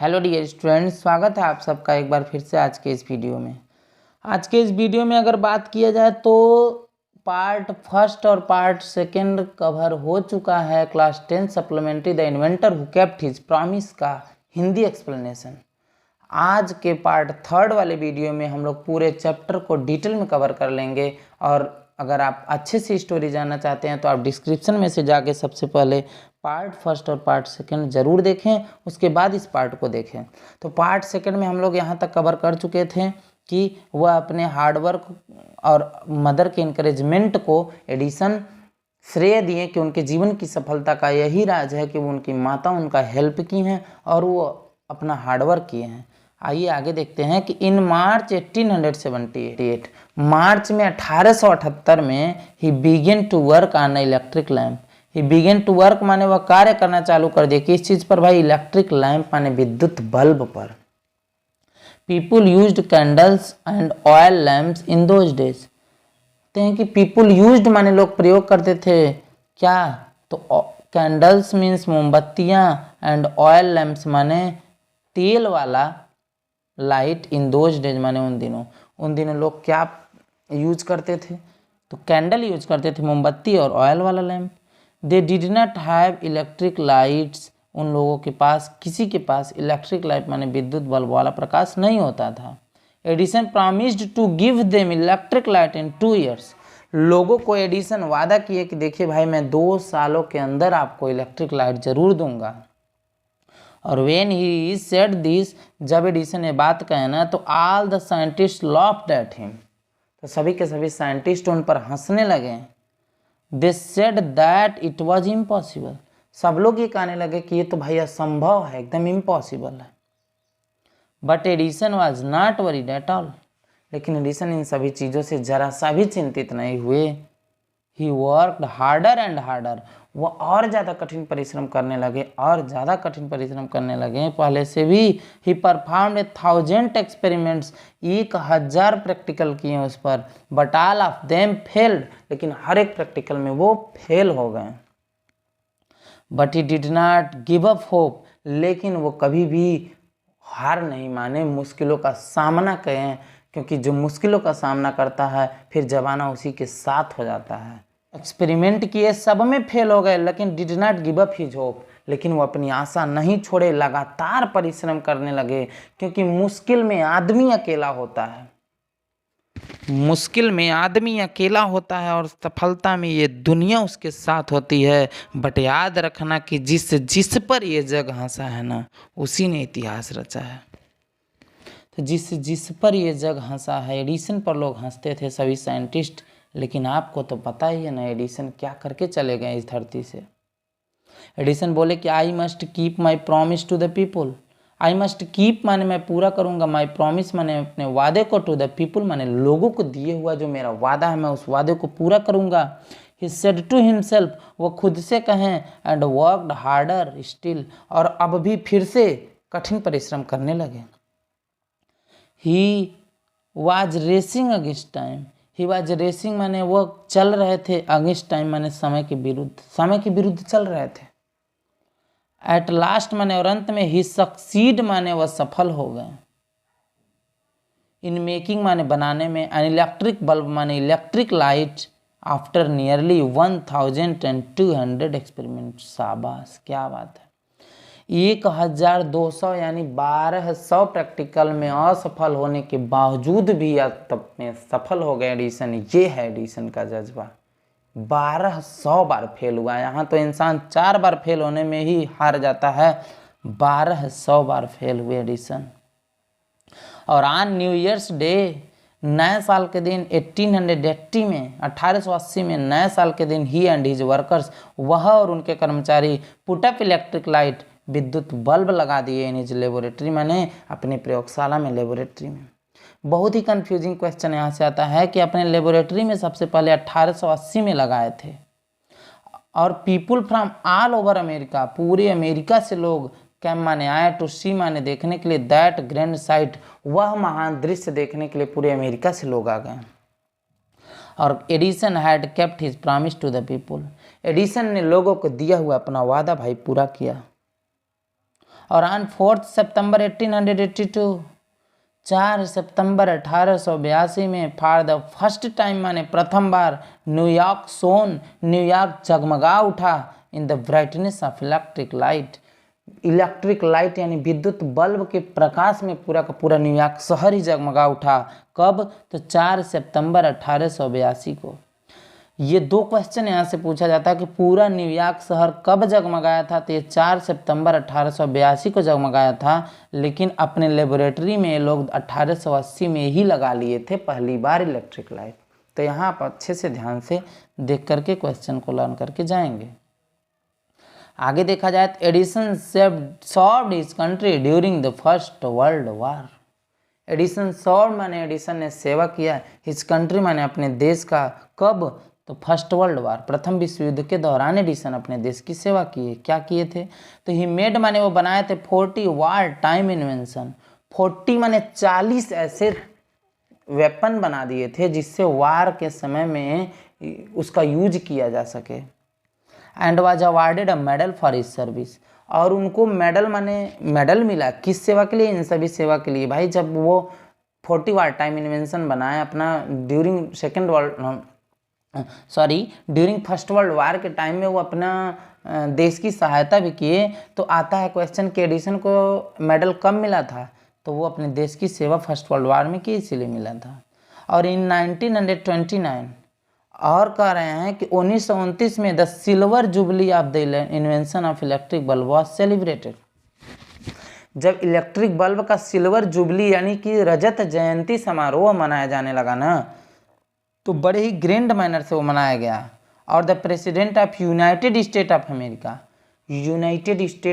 Hello dear students, स्वागत है आप सबका एक बार फिर से आज के इस वीडियो में। आज के इस वीडियो में अगर बात किया जाए तो पार्ट फर्स्ट और पार्ट सेकंड कवर हो चुका है। Class 10 supplementary the inventor who kept his promise का हिंदी एक्सप्लेनेशन। आज के पार्ट थर्ड वाले वीडियो में हम लोग पूरे चैप्टर को डिटेल में कवर कर लेंगे। और अगर आप अच्छे से स्टोरी जानना चाहते हैं तो आप डिस्क्रिप्शन में से जाके सबसे पहले पार्ट फर्स्ट और पार्ट सेकंड ज़रूर देखें, उसके बाद इस पार्ट को देखें। तो पार्ट सेकंड में हम लोग यहाँ तक कवर कर चुके थे कि वह अपने हार्डवर्क और मदर के इनकरेजमेंट को एडिसन श्रेय दिए कि उनके जीवन की सफलता का यही राज है कि वो उनकी माता उनका हेल्प की हैं और वो अपना हार्डवर्क किए हैं। आइए आगे देखते हैं कि इन मार्च 1878 मार्च में 1878 में ही began to work on electric lamp. He began to work माने वह कार्य करना चालू कर दिया। किस चीज़ पर भाई? इलेक्ट्रिक लैम्प माने विद्युत बल्ब पर। People used candles and oil lamps in those days. कहते हैं कि पीपुल यूज्ड माने लोग प्रयोग करते थे क्या? तो कैंडल्स मीन्स मोमबत्तियाँ एंड ऑयल लैम्प्स माने तेल वाला लाइट इन दोज डेज माने उन दिनों लोग क्या यूज करते थे? तो कैंडल यूज करते थे, मोमबत्ती और ऑयल वाला lamp. They did not have electric lights. उन लोगों के पास, किसी के पास इलेक्ट्रिक लाइट माने विद्युत बल्ब वाला प्रकाश नहीं होता था। Edison promised to give them electric light in 2 years। लोगों को एडिसन वादा किए कि देखिए भाई मैं 2 सालों के अंदर आपको इलेक्ट्रिक लाइट जरूर दूंगा। और वेन ही सेड दिस, जब एडिसन ने बात कहे ना तो all the scientist laughed at him. तो सभी के सभी साइंटिस्ट उन पर हंसने लगे। They said that it was impossible. सब लोग ये कहने लगे कि ये तो भाई असंभव है, एकदम इम्पॉसिबल है। But Edison was not worried at all. लेकिन एडिसन इन सभी चीज़ों से जरा सा भी चिंतित नहीं हुए। He worked harder and harder. वो और ज़्यादा कठिन परिश्रम करने लगे और ज़्यादा कठिन परिश्रम करने लगे पहले से भी। ही परफॉर्म्ड 1000 एक्सपेरिमेंट्स। 1000 प्रैक्टिकल किए उस पर। But all of them failed. लेकिन हर एक प्रैक्टिकल में वो फेल हो गए। But he did not give up hope. लेकिन वो कभी भी हार नहीं माने, मुश्किलों का सामना करें, क्योंकि जो मुश्किलों का सामना करता है फिर जमाना उसी के साथ हो जाता है। एक्सपेरिमेंट किए, सब में फेल हो गए, लेकिन did not give up his hope. लेकिन वो अपनी आशा नहीं छोड़े, लगातार परिश्रम करने लगे, क्योंकि मुश्किल में आदमी अकेला होता है। मुश्किल में आदमी अकेला होता है और सफलता में ये दुनिया उसके साथ होती है। बट याद रखना कि जिस पर ये जग हंसा है ना, उसी ने इतिहास रचा है। तो जिस पर ये जग हंसा है, एडिसन पर लोग हंसते थे सभी साइंटिस्ट। लेकिन आपको तो पता ही है ना एडिसन क्या करके चले गए इस धरती से। एडिसन बोले कि I must keep my promise to the people. I must keep माने मैं पूरा करूंगा, माई प्रॉमिस माने अपने वादे को, टू द पीपुल माने लोगों को दिए हुआ जो मेरा वादा है मैं उस वादे को पूरा करूंगा। ही सेड टू हिमसेल्फ, वो खुद से कहें, एंड वर्कड हार्डर स्टिल, और अब भी फिर से कठिन परिश्रम करने लगे। He was racing against time. He was racing माने वो चल रहे थे, अगेंस्ट टाइम माने समय के विरुद्ध चल रहे थे। एट लास्ट माने और अंत में, ही सक्सीड माने वह सफल हो गए। इन मेकिंग माने बनाने में, एन इलेक्ट्रिक बल्ब माने electric light, after nearly 1200 experiment. शाबाश, क्या बात है। 1200 यानी 1200 प्रैक्टिकल में असफल होने के बावजूद भी तब में सफल हो गए एडिसन। ये है एडिसन का जज्बा। 1200 बार फेल हुआ। यहाँ तो इंसान 4 बार फेल होने में ही हार जाता है, 1200 बार फेल हुए एडिसन। और ऑन न्यू ईयर्स डे, नए साल के दिन 1880 में, 1880 में नए साल के दिन, ही एंड हिज वर्कर्स, वह और उनके कर्मचारी, पुट अप इलेक्ट्रिक लाइट, विद्युत बल्ब लगा दिए इन हिज लेबोरेटरी माने अपनी प्रयोगशाला में, लेबोरेटरी में। बहुत ही कंफ्यूजिंग क्वेश्चन यहाँ से आता है कि अपने लेबोरेटरी में सबसे पहले 1880 में लगाए थे, और people from all over America, पूरे अमेरिका से लोग कैम माने आए, टू सी माने देखने के लिए, दैट ग्रैंड साइट, वह महान दृश्य देखने के लिए पूरे अमेरिका से लोग आ गए। और Edison had kept his promise to the people. Edison ने लोगों को दिया हुआ अपना वादा भाई पूरा किया। और ऑन 4 सितंबर 1882 4 सितंबर 1882 में फॉर द फर्स्ट टाइम माने प्रथम बार न्यूयॉर्क जगमगा उठा in the brightness of electric light यानी विद्युत बल्ब के प्रकाश में पूरा का पूरा न्यूयॉर्क शहर ही जगमगा उठा। कब? तो 4 सितंबर 1882 को। ये दो क्वेश्चन यहाँ से पूछा जाता है कि पूरा न्यूयॉर्क शहर कब जगमगाया था, तो ये 4 सितंबर 1882 को जगमगाया था, लेकिन अपने लेबोरेटरी में ये लोग 1880 में ही लगा लिए थे पहली बार इलेक्ट्रिक लाइट। तो यहाँ आप अच्छे से ध्यान से देख करके क्वेश्चन को लर्न करके जाएंगे। आगे देखा जाए तो Edison served his country during the First World War. Edison serve माने एडिसन ने सेवा किया, हिज कंट्री माने अपने देश का। कब? तो फर्स्ट वर्ल्ड वॉर, प्रथम विश्व युद्ध के दौरान एडिसन अपने देश की सेवा किए। क्या किए थे? तो ही मेड माने वो बनाए थे 40 वार टाइम इन्वेंशन। 40 माने 40 ऐसे वेपन बना दिए थे जिससे वार के समय में उसका यूज किया जा सके। And was awarded a medal for his service, और उनको मेडल माने मेडल मिला किस सेवा के लिए? इन सभी सेवा के लिए। भाई जब वो 40 वार टाइम इन्वेंशन बनाए अपना ड्यूरिंग फर्स्ट वर्ल्ड वार के टाइम में वो अपना देश की सहायता भी किए, तो आता है क्वेश्चन कि एडिसन को मेडल कब मिला था? तो वो अपने देश की सेवा फर्स्ट वर्ल्ड वार में की, इसीलिए मिला था। और इन 1929 और कह रहे हैं कि 1929 में the silver jubilee of the invention of electric bulb was celebrated. जब इलेक्ट्रिक बल्ब का सिल्वर जुबली यानी कि रजत जयंती समारोह मनाया जाने लगा ना, तो बड़े ही ग्रैंड मैनर से वो मनाया गया। और the president of United state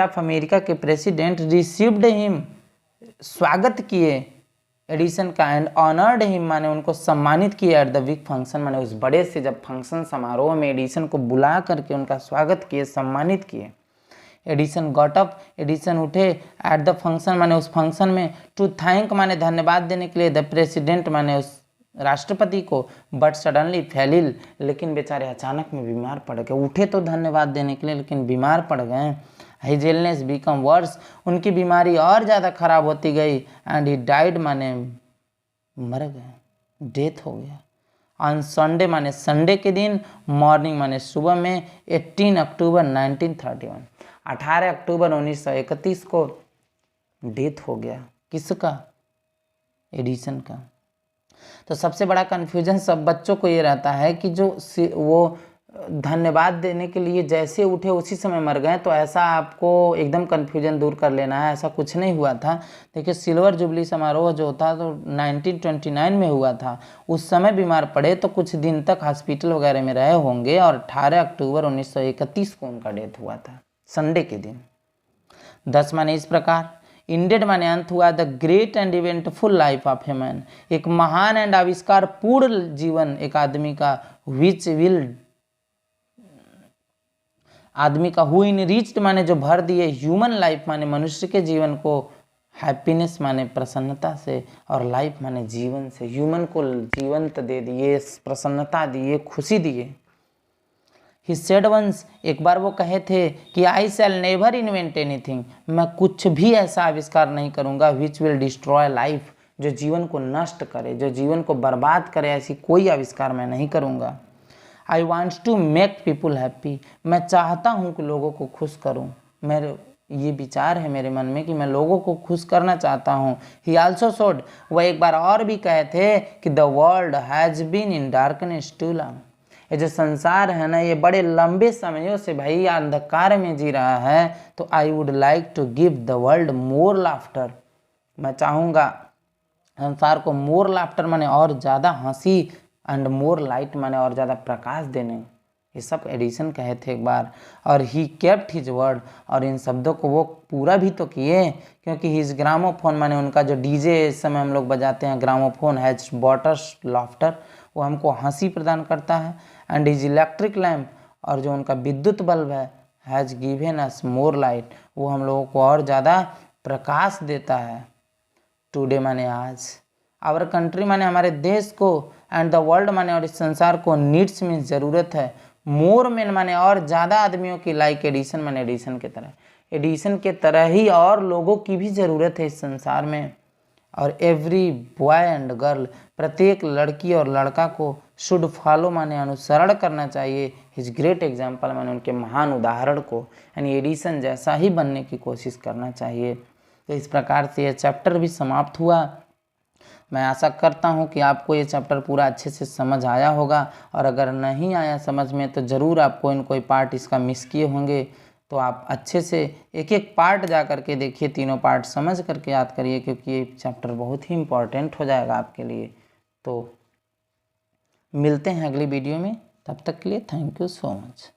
of America के प्रेसिडेंट रिसीव्ड हिम, स्वागत किए एडिसन का, एंड ऑनर्ड हिम माने उनको सम्मानित किया एट द बिग फंक्शन, माने उस बड़े से जब फंक्शन समारोह में एडिसन को बुला करके उनका स्वागत किए, सम्मानित किए। एडिसन गॉट अप, एडिसन उठे एट द फंक्शन माने उस फंक्शन में, टू थैंक माने धन्यवाद देने के लिए, द प्रेसिडेंट माने उस राष्ट्रपति को, बट सडनली फेलिल, लेकिन बेचारे अचानक में बीमार पड़ गए। उठे तो धन्यवाद देने के लिए लेकिन बीमार पड़ गए। हिज इलनेस बिकम वर्स, उनकी बीमारी और ज़्यादा खराब होती गई। एंड ही डाइड माने मर गए, डेथ हो गया। ऑन संडे माने संडे के दिन, मॉर्निंग माने सुबह में, 18 अक्टूबर 1931, 18 अक्टूबर 1931 को डेथ हो गया। किसका? एडिसन का। तो सबसे बड़ा कन्फ्यूजन सब बच्चों को ये रहता है कि जो वो धन्यवाद देने के लिए जैसे उठे उसी समय मर गए, तो ऐसा आपको एकदम कन्फ्यूजन दूर कर लेना है, ऐसा कुछ नहीं हुआ था। देखिए सिल्वर जुबली समारोह जो होता तो 1929 में हुआ था, उस समय बीमार पड़े तो कुछ दिन तक हॉस्पिटल वगैरह में रहे होंगे, और 18 अक्टूबर 1931 को उनका डेथ हुआ था, संडे के दिन। 10 माने इस प्रकार, इंडेड माने अंत हुआ, the great and eventful life of a man, एक महान एंड आविष्कार पूर्ण जीवन एक आदमी का, हु इन रिच्ड माने जो भर दिए, ह्यूमन लाइफ माने मनुष्य के जीवन को, हैप्पीनेस माने प्रसन्नता से, और लाइफ माने जीवन से, ह्यूमन को जीवंत दे दिए, प्रसन्नता दिए, खुशी दिए। He said once, एक बार वो कहे थे कि I shall never invent anything, मैं कुछ भी ऐसा आविष्कार नहीं करूँगा which will destroy life, जो जीवन को नष्ट करे, जो जीवन को बर्बाद करे, ऐसी कोई आविष्कार मैं नहीं करूँगा। I want to make people happy, मैं चाहता हूँ कि लोगों को खुश करूँ, मेरे ये विचार है मेरे मन में कि मैं लोगों को खुश करना चाहता हूँ। He also showed, वह एक बार और भी कहे थे कि the world has been in darkness too long, ये जो संसार है ना ये बड़े लंबे समयों से भाई अंधकार में जी रहा है, तो I would like to give the world more laughter, मैं चाहूँगा संसार को मोर लाफ्टर माने और ज़्यादा हंसी, एंड मोर लाइट माने और ज़्यादा प्रकाश देने, ये सब एडिसन कहे थे एक बार। और ही केप्ट हिज वर्ड, और इन शब्दों को वो पूरा भी तो किए, क्योंकि हिज ग्रामोफोन माने उनका जो डीजे इस समय हम लोग बजाते हैं, ग्रामोफोन हैज बॉटर्स लाफ्टर, वो हमको हंसी प्रदान करता है। एंड हिज इलेक्ट्रिक लैम्प, और जो उनका विद्युत बल्ब है, has given us more light, वो हम लोगों को और ज़्यादा प्रकाश देता है। टुडे माने आज, आवर कंट्री माने हमारे देश को, एंड द वर्ल्ड माने और इस संसार को, नीड्स मीन्स ज़रूरत है, मोर मैन माने और ज़्यादा आदमियों की, लाइक एडिसन माने एडिसन की तरह। एडिसन के तरह ही और लोगों की भी ज़रूरत है इस संसार में। और एवरी बॉय एंड गर्ल, प्रत्येक लड़की और लड़का को शुड फॉलो माने अनुसरण करना चाहिए हिज ग्रेट एग्जाम्पल माने उनके महान उदाहरण को, यानी एडिसन जैसा ही बनने की कोशिश करना चाहिए। तो इस प्रकार से यह चैप्टर भी समाप्त हुआ। मैं आशा करता हूँ कि आपको ये चैप्टर पूरा अच्छे से समझ आया होगा, और अगर नहीं आया समझ में तो ज़रूर आप कोई न कोई पार्ट इसका मिस किए होंगे। तो आप अच्छे से एक एक पार्ट जा करके देखिए, तीनों पार्ट समझ करके याद करिए, क्योंकि ये चैप्टर बहुत ही इम्पॉर्टेंट हो जाएगा आपके लिए। तो मिलते हैं अगली वीडियो में, तब तक के लिए थैंक यू सो मच।